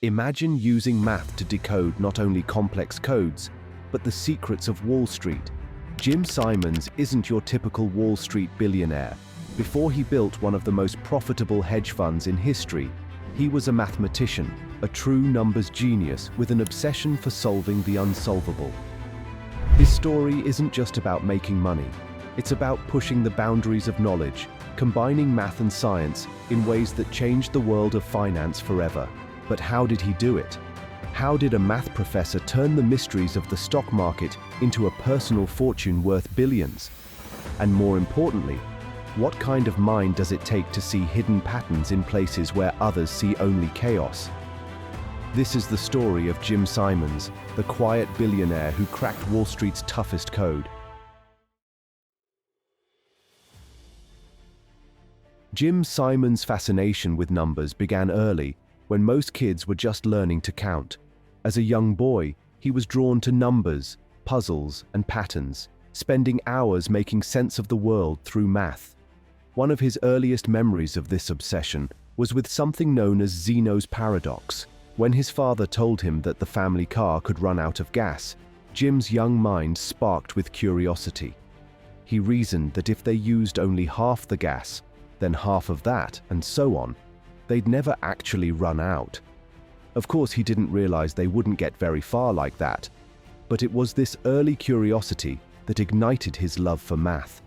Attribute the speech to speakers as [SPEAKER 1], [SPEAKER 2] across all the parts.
[SPEAKER 1] Imagine using math to decode not only complex codes, but the secrets of Wall Street. Jim Simons isn't your typical Wall Street billionaire. Before he built one of the most profitable hedge funds in history, he was a mathematician, a true numbers genius with an obsession for solving the unsolvable. His story isn't just about making money. It's about pushing the boundaries of knowledge, combining math and science in ways that changed the world of finance forever. But how did he do it? How did a math professor turn the mysteries of the stock market into a personal fortune worth billions? And more importantly, what kind of mind does it take to see hidden patterns in places where others see only chaos? This is the story of Jim Simons, the quiet billionaire who cracked Wall Street's toughest code. Jim Simons' fascination with numbers began early, when most kids were just learning to count. As a young boy, he was drawn to numbers, puzzles, and patterns, spending hours making sense of the world through math. One of his earliest memories of this obsession was with something known as Zeno's paradox. When his father told him that the family car could run out of gas, Jim's young mind sparked with curiosity. He reasoned that if they used only half the gas, then half of that, and so on, they'd never actually run out. Of course, he didn't realize they wouldn't get very far like that, but it was this early curiosity that ignited his love for math.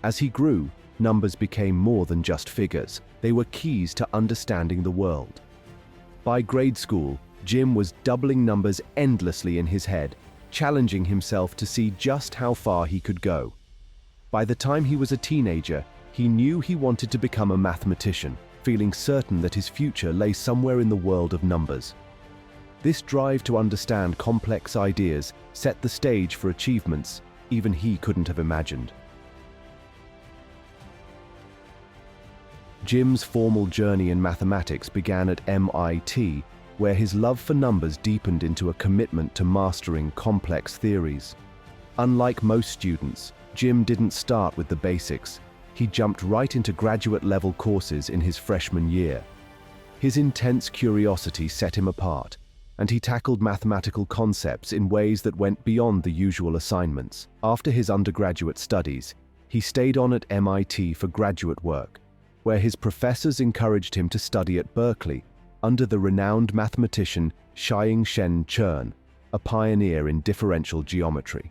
[SPEAKER 1] As he grew, numbers became more than just figures. They were keys to understanding the world. By grade school, Jim was doubling numbers endlessly in his head, challenging himself to see just how far he could go. By the time he was a teenager, he knew he wanted to become a mathematician, feeling certain that his future lay somewhere in the world of numbers. This drive to understand complex ideas set the stage for achievements even he couldn't have imagined. Jim's formal journey in mathematics began at MIT, where his love for numbers deepened into a commitment to mastering complex theories. Unlike most students, Jim didn't start with the basics. He jumped right into graduate-level courses in his freshman year. His intense curiosity set him apart, and he tackled mathematical concepts in ways that went beyond the usual assignments. After his undergraduate studies, he stayed on at MIT for graduate work, where his professors encouraged him to study at Berkeley under the renowned mathematician Shen Chern, a pioneer in differential geometry.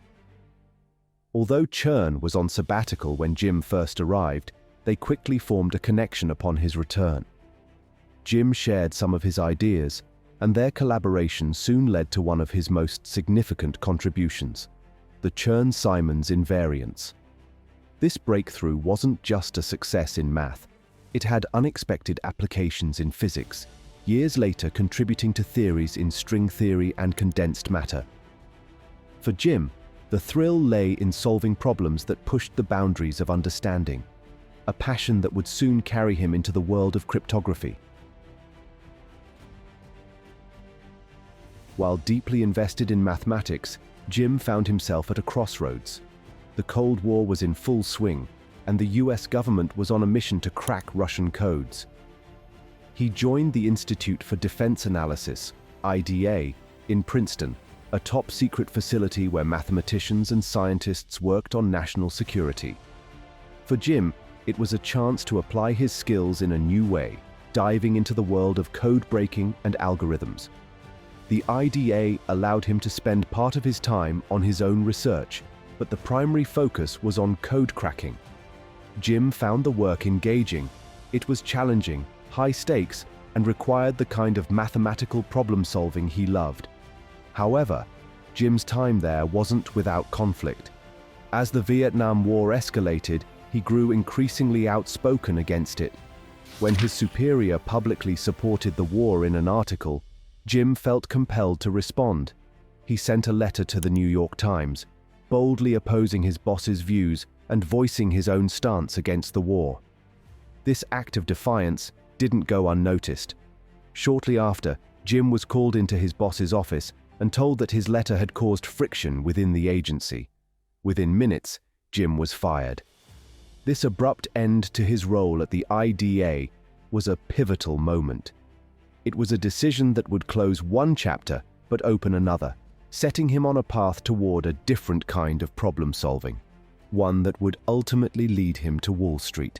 [SPEAKER 1] Although Chern was on sabbatical when Jim first arrived, they quickly formed a connection upon his return. Jim shared some of his ideas, and their collaboration soon led to one of his most significant contributions, the Chern-Simons invariance. This breakthrough wasn't just a success in math, it had unexpected applications in physics, years later contributing to theories in string theory and condensed matter. For Jim, the thrill lay in solving problems that pushed the boundaries of understanding, a passion that would soon carry him into the world of cryptography. While deeply invested in mathematics, Jim found himself at a crossroads. The Cold War was in full swing, and the US government was on a mission to crack Russian codes. He joined the Institute for Defense Analysis, IDA, in Princeton, a top-secret facility where mathematicians and scientists worked on national security. For Jim, it was a chance to apply his skills in a new way, diving into the world of code breaking and algorithms. The IDA allowed him to spend part of his time on his own research, but the primary focus was on code cracking. Jim found the work engaging. It was challenging, high stakes, and required the kind of mathematical problem-solving he loved. However, Jim's time there wasn't without conflict. As the Vietnam War escalated, he grew increasingly outspoken against it. When his superior publicly supported the war in an article, Jim felt compelled to respond. He sent a letter to the New York Times, boldly opposing his boss's views and voicing his own stance against the war. This act of defiance didn't go unnoticed. Shortly after, Jim was called into his boss's office and told that his letter had caused friction within the agency. Within minutes, Jim was fired. This abrupt end to his role at the IDA was a pivotal moment. It was a decision that would close one chapter but open another, setting him on a path toward a different kind of problem solving, one that would ultimately lead him to Wall Street.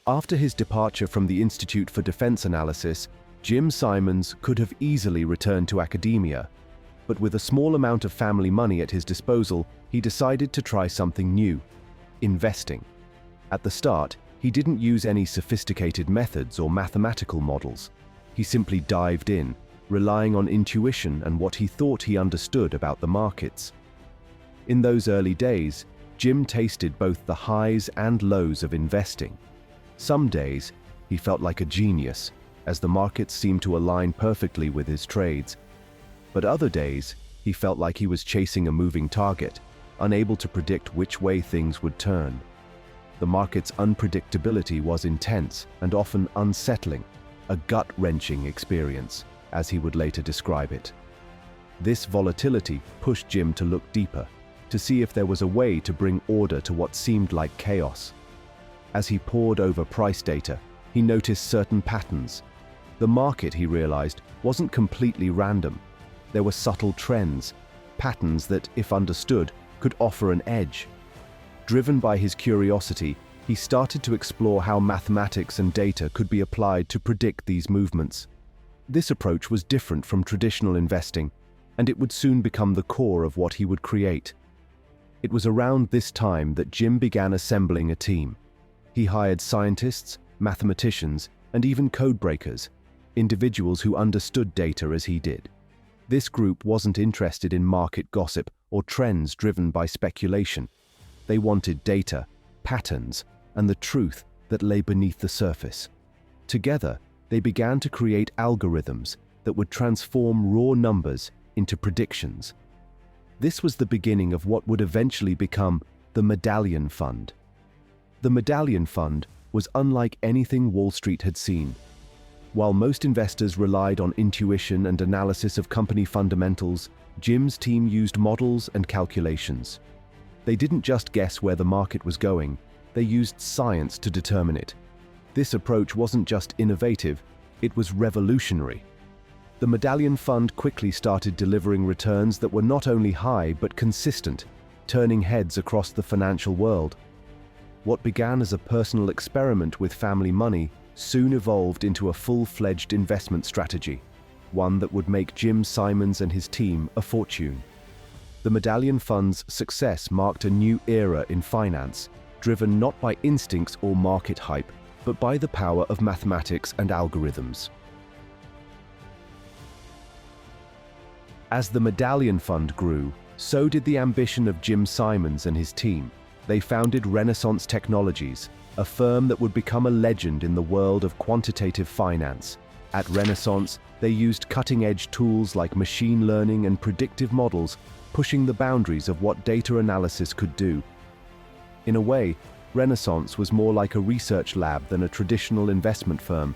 [SPEAKER 1] After his departure from the Institute for Defense Analysis, Jim Simons could have easily returned to academia, but with a small amount of family money at his disposal, he decided to try something new: investing. At the start, he didn't use any sophisticated methods or mathematical models. He simply dived in, relying on intuition and what he thought he understood about the markets. In those early days, Jim tasted both the highs and lows of investing. Some days, he felt like a genius, as the markets seemed to align perfectly with his trades. But other days, he felt like he was chasing a moving target, unable to predict which way things would turn. The market's unpredictability was intense and often unsettling, a gut-wrenching experience, as he would later describe it. This volatility pushed Jim to look deeper, to see if there was a way to bring order to what seemed like chaos. As he pored over price data, he noticed certain patterns. The market, he realized, wasn't completely random. There were subtle trends, patterns that, if understood, could offer an edge. Driven by his curiosity, he started to explore how mathematics and data could be applied to predict these movements. This approach was different from traditional investing, and it would soon become the core of what he would create. It was around this time that Jim began assembling a team. He hired scientists, mathematicians, and even codebreakers, individuals who understood data as he did. This group wasn't interested in market gossip or trends driven by speculation. They wanted data, patterns, and the truth that lay beneath the surface. Together, they began to create algorithms that would transform raw numbers into predictions. This was the beginning of what would eventually become the Medallion Fund. The Medallion Fund was unlike anything Wall Street had seen. While most investors relied on intuition and analysis of company fundamentals, Jim's team used models and calculations. They didn't just guess where the market was going, they used science to determine it. This approach wasn't just innovative, it was revolutionary. The Medallion Fund quickly started delivering returns that were not only high but consistent, turning heads across the financial world. What began as a personal experiment with family money soon evolved into a full-fledged investment strategy, one that would make Jim Simons and his team a fortune. The Medallion Fund's success marked a new era in finance, driven not by instincts or market hype, but by the power of mathematics and algorithms. As the Medallion Fund grew, so did the ambition of Jim Simons and his team. They founded Renaissance Technologies, a firm that would become a legend in the world of quantitative finance. At Renaissance, they used cutting-edge tools like machine learning and predictive models, pushing the boundaries of what data analysis could do. In a way, Renaissance was more like a research lab than a traditional investment firm.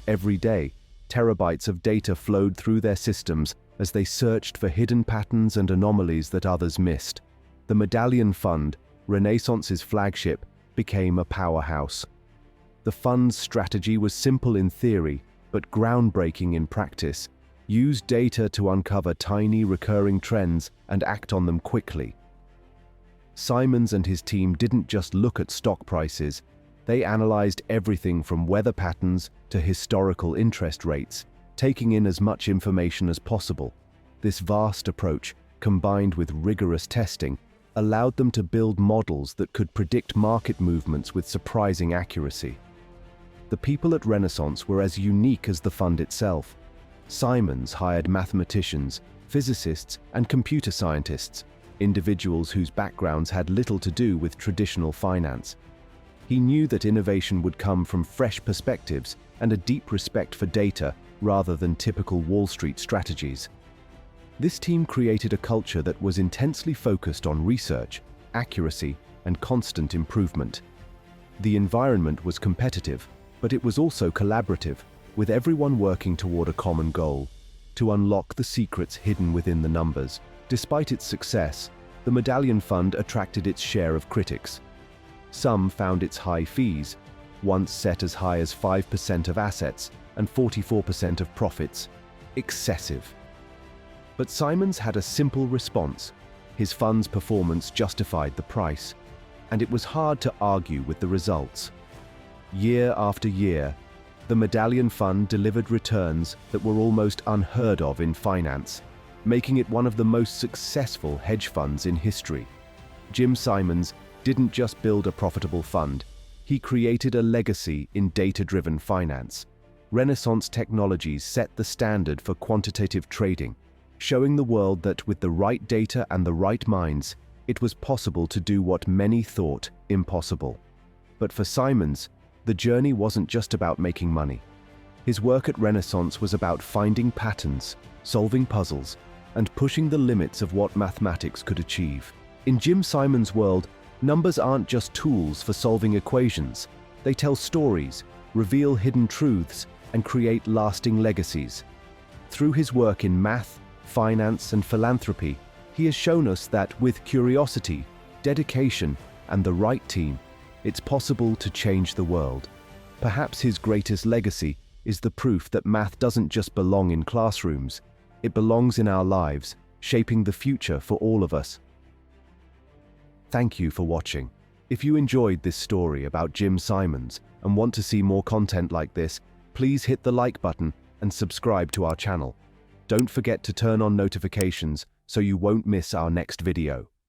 [SPEAKER 1] Every day, terabytes of data flowed through their systems as they searched for hidden patterns and anomalies that others missed. The Medallion Fund, Renaissance's flagship, became a powerhouse. The fund's strategy was simple in theory, but groundbreaking in practice. Use data to uncover tiny recurring trends and act on them quickly. Simons and his team didn't just look at stock prices, they analyzed everything from weather patterns to historical interest rates, taking in as much information as possible. This vast approach, combined with rigorous testing, allowed them to build models that could predict market movements with surprising accuracy. The people at Renaissance were as unique as the fund itself. Simons hired mathematicians, physicists, and computer scientists, individuals whose backgrounds had little to do with traditional finance. He knew that innovation would come from fresh perspectives and a deep respect for data rather than typical Wall Street strategies. This team created a culture that was intensely focused on research, accuracy, and constant improvement. The environment was competitive, but it was also collaborative, with everyone working toward a common goal: to unlock the secrets hidden within the numbers. Despite its success, the Medallion Fund attracted its share of critics. Some found its high fees, once set as high as 5% of assets and 44% of profits. Excessive. But Simons had a simple response. His fund's performance justified the price, and it was hard to argue with the results. Year after year, the Medallion Fund delivered returns that were almost unheard of in finance, making it one of the most successful hedge funds in history. Jim Simons didn't just build a profitable fund, he created a legacy in data-driven finance. Renaissance technologies set the standard for quantitative trading, showing the world that with the right data and the right minds, it was possible to do what many thought impossible. But for Simons, the journey wasn't just about making money. His work at Renaissance was about finding patterns, solving puzzles, and pushing the limits of what mathematics could achieve. In Jim Simons' world, numbers aren't just tools for solving equations. They tell stories, reveal hidden truths, and create lasting legacies. Through his work in math, finance, and philanthropy, he has shown us that with curiosity, dedication, and the right team, it's possible to change the world. Perhaps his greatest legacy is the proof that math doesn't just belong in classrooms, it belongs in our lives, shaping the future for all of us. Thank you for watching. If you enjoyed this story about Jim Simons and want to see more content like this, please hit the like button and subscribe to our channel. Don't forget to turn on notifications so you won't miss our next video.